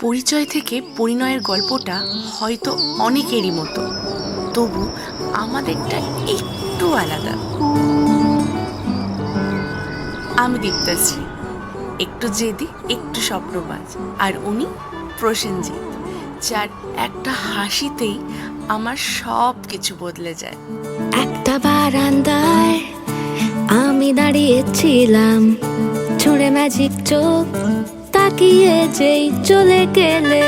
পরিচয় থেকে পরিণয়ের গল্পটা হয়তো অনেকেরই মতো, তবু আমাদেরটা একটু আলাদা। আমি দীপ্তাশ্রী, একটু জেদি, একটু স্বপ্নবাজ, আর উনি প্রসেনজিৎ, যার একটা হাসিতেই আমার সব কিছু বদলে যায়। একটা বারান্দায় আমি দাঁড়িয়েছিলাম, ছুঁড়ে ম্যাজিক চোখ তাকিয়ে যেই চলে গেলে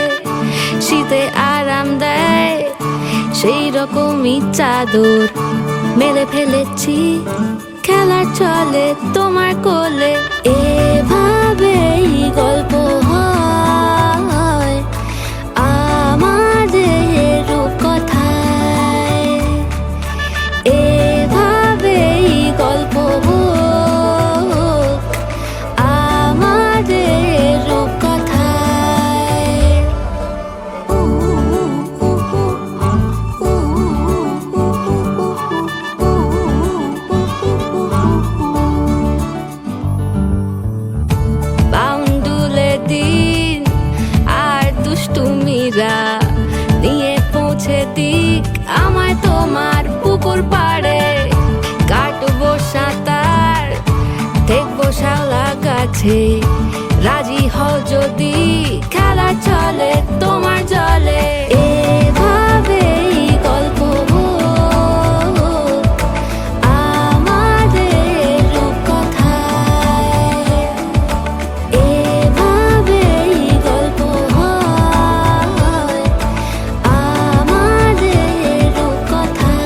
শীতে আরাম দেয় সেই রকমই চাদর মেলে ফেলেছি, খেলা চলে তোমার কোলে। এভাবেই গল্প হয় আমাদের রূপকথায়, এভাবেই গল্প হোক আমাদের রূপকথায়। বাউন্ডুলে দিন আর দুষ্টুমিরা নিয়ে পৌঁছে দিক আমায় তোমার পুকুর পাড়ে। কাটবো সাঁতার, দেখবো শাওলা গাছে, রাজি হও যদি খেলা চলে তোমার জলে। এভাবেই গল্প হোক আমাদের রূপকথায়, এভাবেই গল্প হয় আমাদের রূপকথায়।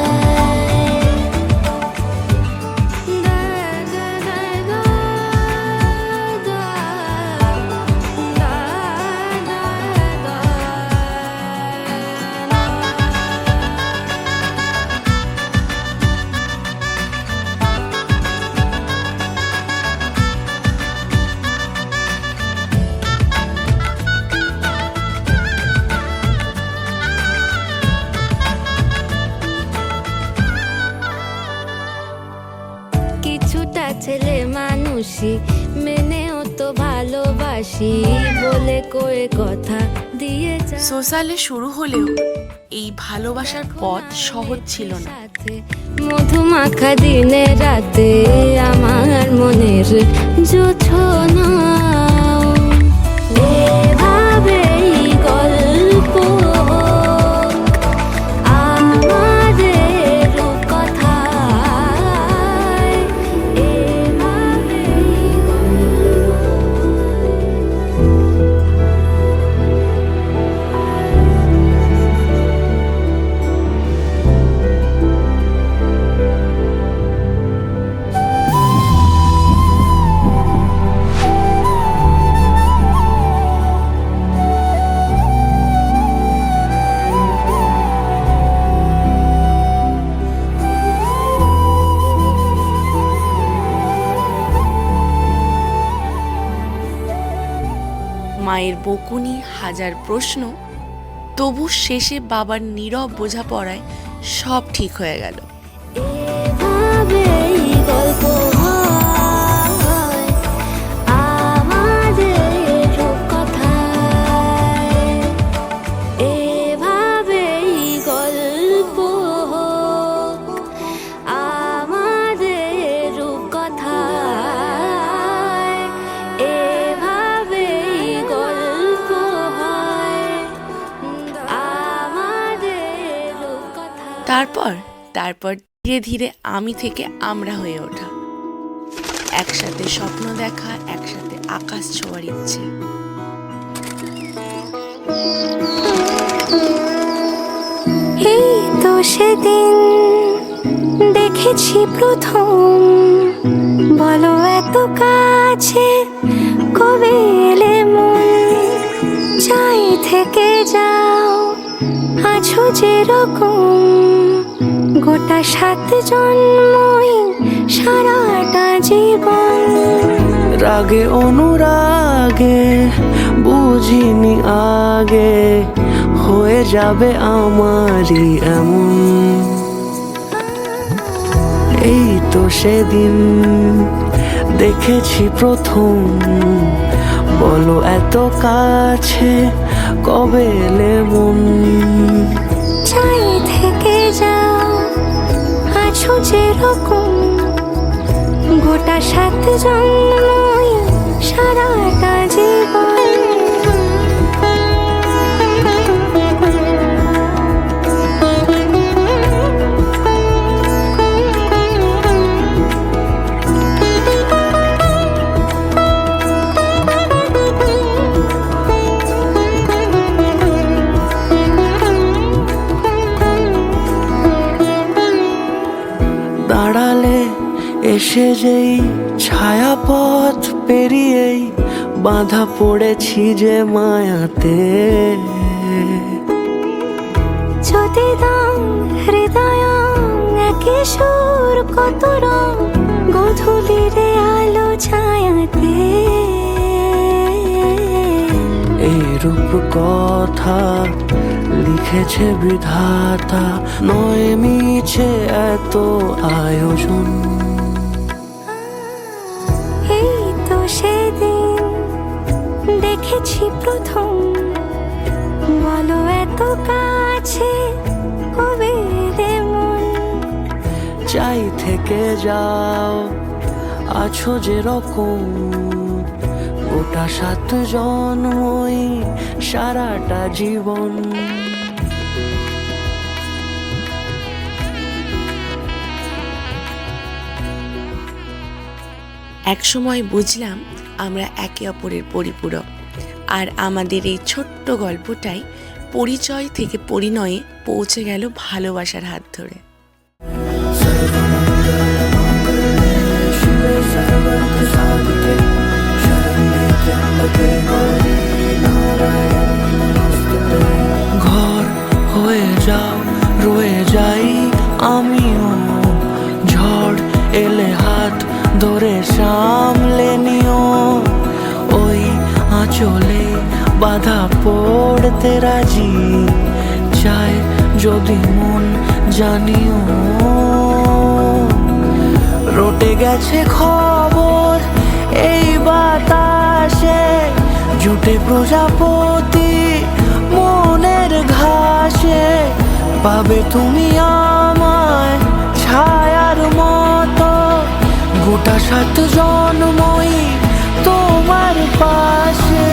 কিছুটা ছেলে মানুষই মেনেও তো ভালোবাসি বলে কয়ে কথা দিয়ে যা। সোশ্যালে শুরু হলেও এই ভালোবাসার পথ সহজ ছিল না। মধুমাখা দিনে রাতে আমার মনের জোছনা, এভাবেই গল্প হোক আমাদের রূপকথায়, এভাবেই মায়ের বকুনি, হাজার প্রশ্ন, তবু শেষে বাবার নীরব বোঝাপড়ায় সব ঠিক হয়ে গেল। এভাবেই গল্প হয় আমাদের রূপকথায়, এভাবেই গল্প হোক আমাদের রূপকথায়, এভাবেই গল্প হয় আমাদের রূপকথায়। তারপর ধীরে ধীরে আমি থেকে আমরা হয়ে ওঠা, একসাথে স্বপ্ন দেখা, একসাথে আকাশ ছোঁয়ার ইচ্ছে। এই তো সেদিন দেখেছি প্রথম, বলো এত কাছে কবে এলে মন, চাই থেকে যাও আছো যেরকম, গোটা 7 জন্মই সারাটা জীবন। রাগে অনুরাগে বুঝিনি আগে হয়ে যাবে আমারই এমন। এই তো সেদিন দেখেছি প্রথম, বলো এত কাছে কবে এলে মন। চাই থেকে যাও আছো যেরকম, গোটা 7 জন্মই সারাটা জীবন। দাঁড়ালে এসে যেই ছায়াপথ পেরিয়েই বাঁধা পড়েছি যে মায়াতে। যদি দাম হৃদয় একে সুর কত রং, গধূলিরে আলো ছায়াতে। এই রূপ কথা লিখেছে বিধাতা, নয় মিছে এত আয়োজন। এই তো সেদিন দেখেছি প্রথম, বলো এত কাছে কবে এলে মন। চাই থেকে যাও আছো যেরকম, গোটা 7 জন্মই সারাটা জীবন। একসময় বুঝলাম আমরা একে অপরের পরিপূরক, আর আমাদের এই ছোট্ট গল্পটাই পরিচয় থেকে পরিণয়ে পৌঁছে গেল ভালোবাসার হাত ধরে। ঘর হয়ে যাও রয়ে যাই আমিও, ঝড় এলে হাত ধরে সামলে নিও। ওই আঁচলে বাধা পড়তে রাজি, চাই যদি মন জানিও। রটে গেছে খবর এই বাতাসে, জুটে প্রজাপতি মনের ঘাসে। পাবে তুমি আমায় ছায়ার মতো, গোটা 7 জন্মই তোমার পাশে।